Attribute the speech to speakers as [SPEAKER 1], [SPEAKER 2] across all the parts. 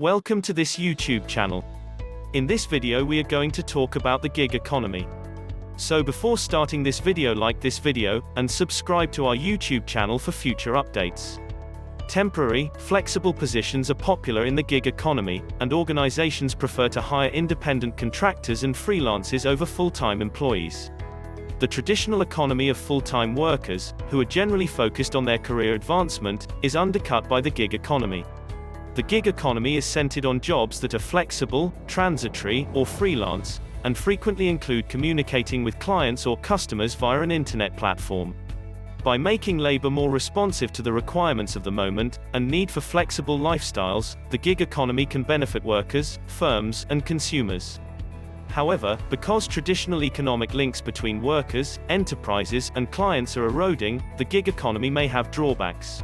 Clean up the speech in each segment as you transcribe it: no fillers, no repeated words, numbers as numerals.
[SPEAKER 1] Welcome to this YouTube channel. In this video we are going to talk about the gig economy. So before starting this video, like this video, and subscribe to our YouTube channel for future updates. Temporary, flexible positions are popular in the gig economy, and organizations prefer to hire independent contractors and freelancers over full-time employees. The traditional economy of full-time workers, who are generally focused on their career advancement, is undercut by the gig economy. The gig economy is centered on jobs that are flexible, transitory, or freelance, and frequently include communicating with clients or customers via an internet platform. By making labor more responsive to the requirements of the moment, and need for flexible lifestyles, the gig economy can benefit workers, firms, and consumers. However, because traditional economic links between workers, enterprises, and clients are eroding, the gig economy may have drawbacks.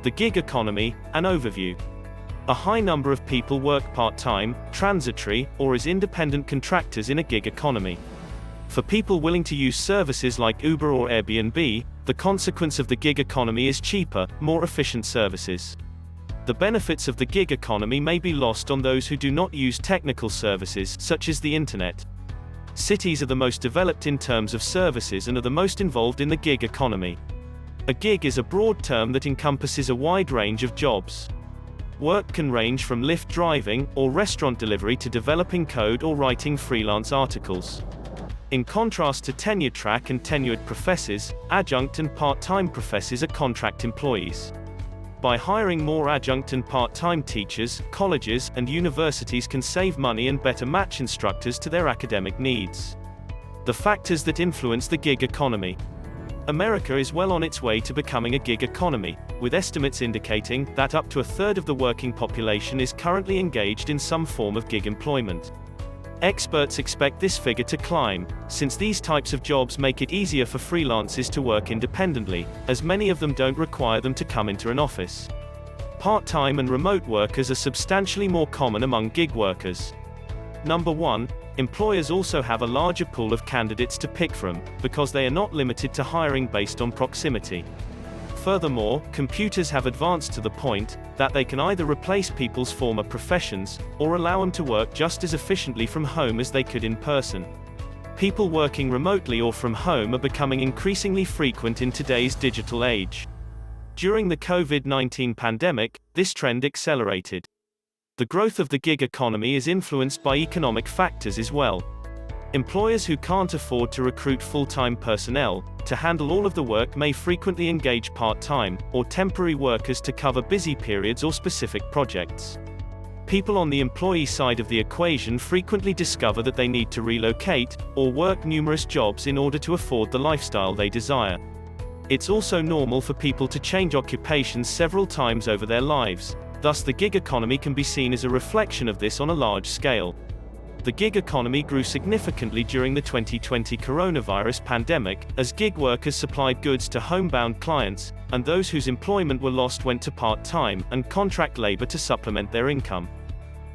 [SPEAKER 1] The gig economy, an overview. A high number of people work part-time, transitory, or as independent contractors in a gig economy. For people willing to use services like Uber or Airbnb, the consequence of the gig economy is cheaper, more efficient services. The benefits of the gig economy may be lost on those who do not use technical services, such as the internet. Cities are the most developed in terms of services and are the most involved in the gig economy. A gig is a broad term that encompasses a wide range of jobs. Work can range from Lyft driving, or restaurant delivery to developing code or writing freelance articles. In contrast to tenure-track and tenured professors, adjunct and part-time professors are contract employees. By hiring more adjunct and part-time teachers, colleges and universities can save money and better match instructors to their academic needs. The factors that influence the gig economy. America is well on its way to becoming a gig economy, with estimates indicating that up to a third of the working population is currently engaged in some form of gig employment. Experts expect this figure to climb, since these types of jobs make it easier for freelancers to work independently, as many of them don't require them to come into an office. Part-time and remote workers are substantially more common among gig workers. Number 1. Employers also have a larger pool of candidates to pick from, because they are not limited to hiring based on proximity. Furthermore, computers have advanced to the point that they can either replace people's former professions, or allow them to work just as efficiently from home as they could in person. People working remotely or from home are becoming increasingly frequent in today's digital age. During the COVID-19 pandemic, this trend accelerated. The growth of the gig economy is influenced by economic factors as well. Employers who can't afford to recruit full-time personnel to handle all of the work may frequently engage part-time or temporary workers to cover busy periods or specific projects. People on the employee side of the equation frequently discover that they need to relocate or work numerous jobs in order to afford the lifestyle they desire. It's also normal for people to change occupations several times over their lives. Thus, the gig economy can be seen as a reflection of this on a large scale. The gig economy grew significantly during the 2020 coronavirus pandemic, as gig workers supplied goods to homebound clients, and those whose employment were lost went to part-time and contract labor to supplement their income.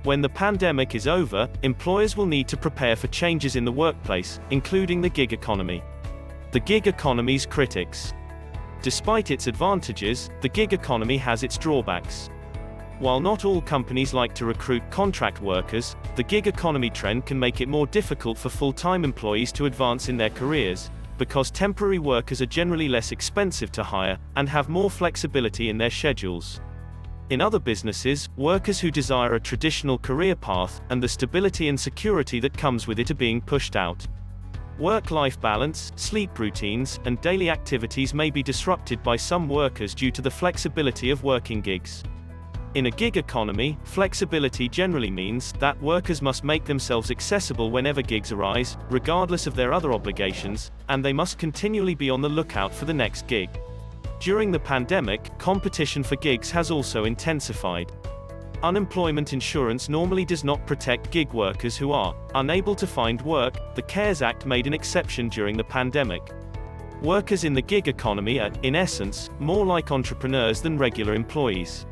[SPEAKER 1] When the pandemic is over, employers will need to prepare for changes in the workplace, including the gig economy. The gig economy's critics. Despite its advantages, the gig economy has its drawbacks. While not all companies like to recruit contract workers, the gig economy trend can make it more difficult for full-time employees to advance in their careers, because temporary workers are generally less expensive to hire, and have more flexibility in their schedules. In other businesses, workers who desire a traditional career path, and the stability and security that comes with it, are being pushed out. Work-life balance, sleep routines, and daily activities may be disrupted by some workers due to the flexibility of working gigs. In a gig economy, flexibility generally means that workers must make themselves accessible whenever gigs arise, regardless of their other obligations, and they must continually be on the lookout for the next gig. During the pandemic, competition for gigs has also intensified. Unemployment insurance normally does not protect gig workers who are unable to find work. The CARES Act made an exception during the pandemic. Workers in the gig economy are, in essence, more like entrepreneurs than regular employees.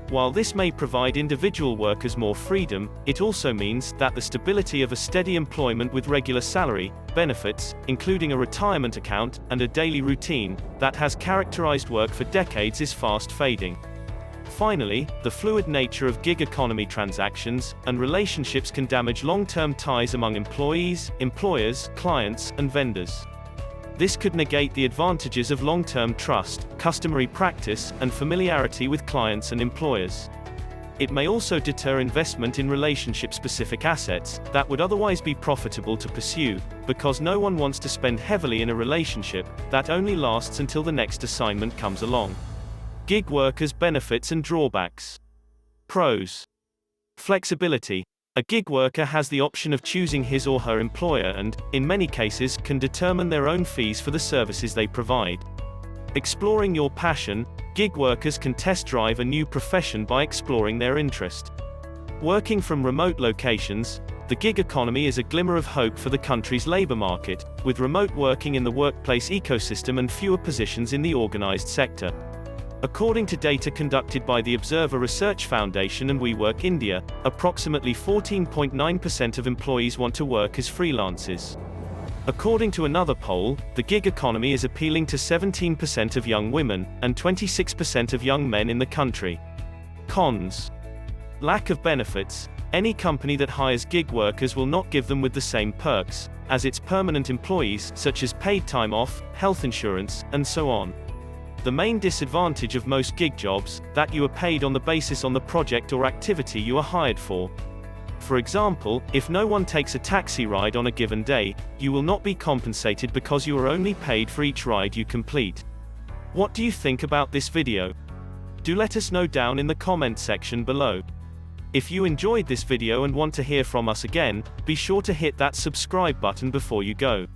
[SPEAKER 1] While this may provide individual workers more freedom, it also means that the stability of a steady employment with regular salary, benefits, including a retirement account, and a daily routine that has characterized work for decades is fast fading. Finally, the fluid nature of gig economy transactions and relationships can damage long-term ties among employees, employers, clients, and vendors. This could negate the advantages of long-term trust, customary practice, and familiarity with clients and employers. It may also deter investment in relationship-specific assets that would otherwise be profitable to pursue, because no one wants to spend heavily in a relationship that only lasts until the next assignment comes along. Gig workers' benefits and drawbacks. Pros. Flexibility. A gig worker has the option of choosing his or her employer and, in many cases, can determine their own fees for the services they provide. Exploring your passion. Gig workers can test drive a new profession by exploring their interest. Working from remote locations. The gig economy is a glimmer of hope for the country's labor market, with remote working in the workplace ecosystem and fewer positions in the organized sector. According to data conducted by the Observer Research Foundation and WeWork India, approximately 14.9% of employees want to work as freelancers. According to another poll, the gig economy is appealing to 17% of young women, and 26% of young men in the country. Cons. Lack of benefits. Any company that hires gig workers will not give them with the same perks as its permanent employees, such as paid time off, health insurance, and so on. The main disadvantage of most gig jobs, that you are paid on the basis on the project or activity you are hired for. For example, if no one takes a taxi ride on a given day, you will not be compensated because you are only paid for each ride you complete. What do you think about this video? Do let us know down in the comment section below. If you enjoyed this video and want to hear from us again, be sure to hit that subscribe button before you go.